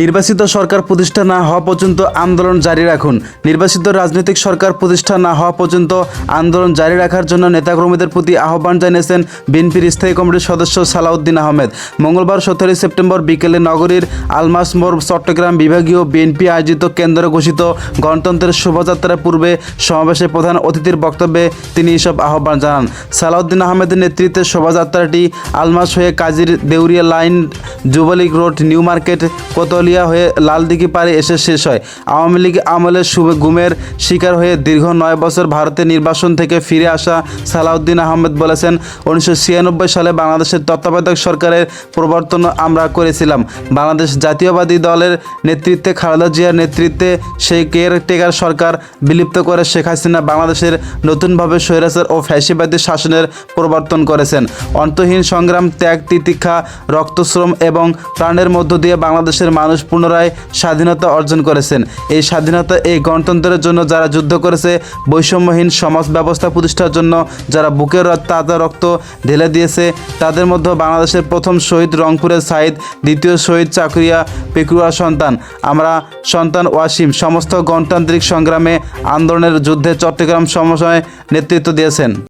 নির্বাচিত সরকার প্রতিষ্ঠা না হওয়া পর্যন্ত আন্দোলন জারি রাখুন। নির্বাচিত রাজনৈতিক সরকার প্রতিষ্ঠা না হওয়া পর্যন্ত আন্দোলন জারি রাখার জন্য নেতাকর্মীদের প্রতি আহ্বান জানিয়েছেন বিএনপির স্থায়ী কমিটির সদস্য সালাউদ্দিন আহমেদ। মঙ্গলবার 17 সেপ্টেম্বর বিকেলে নগরীর আলমাস মোড় চট্টগ্রাম বিভাগীয় বিএনপি আয়োজিত কেন্দ্র ঘোষিত গণতন্ত্রের শোভাযাত্রার পূর্বে সমাবেশে প্রধান অতিথির বক্তব্যে তিনি এসব আহ্বান জানান। সালাউদ্দিন আহমেদের নেতৃত্বে শোভাযাত্রাটি আলমাস হয়ে কাজীর দেউরিয়া লাইন, যুবলীগ রোড, নিউ মার্কেট, কোতলিয়া হয়ে লালদিঘি পাড়ে এসে শেষ হয়। আওয়ামী লীগ আমলে গুমের শিকার হয়ে দীর্ঘ 9 বছর ভারতের নির্বাসন থেকে ফিরে আসা সালাউদ্দিন আহমেদ বলেছেন, 1996 সালে বাংলাদেশের তত্ত্বাবধায়ক সরকারের প্রবর্তন আমরা করেছিলাম। বাংলাদেশ জাতীয়বাদী দলের নেতৃত্বে খালেদা জিয়ার নেতৃত্বে সেই কেয়ারটেকার সরকার বিলুপ্ত করে শেখ হাসিনা বাংলাদেশের নতুনভাবে স্বৈরাচার ও ফ্যাসিবাদী শাসনের প্রবর্তন করেছেন। অন্তহীন সংগ্রাম, ত্যাগ, তিতিক্ষা, রক্তশ্রম এবং প্রাণের মধ্য দিয়ে বাংলাদেশের মানুষ পুনরায় স্বাধীনতা অর্জন করেছেন। এই স্বাধীনতা, এই গণতন্ত্রের জন্য যারা যুদ্ধ করেছে, বৈষম্যহীন সমাজ ব্যবস্থা প্রতিষ্ঠার জন্য যারা বুকের তাজা রক্ত ঢেলে দিয়েছে, তাদের মধ্যে বাংলাদেশের প্রথম শহীদ রংপুরের সাইদ, দ্বিতীয় শহীদ চাকুরিয়া পেকুয়ার সন্তান ওয়াসিম সমস্ত গণতান্ত্রিক সংগ্রামে, আন্দোলনের যুদ্ধে চট্টগ্রাম সমন্বয়ে নেতৃত্ব দিয়েছেন।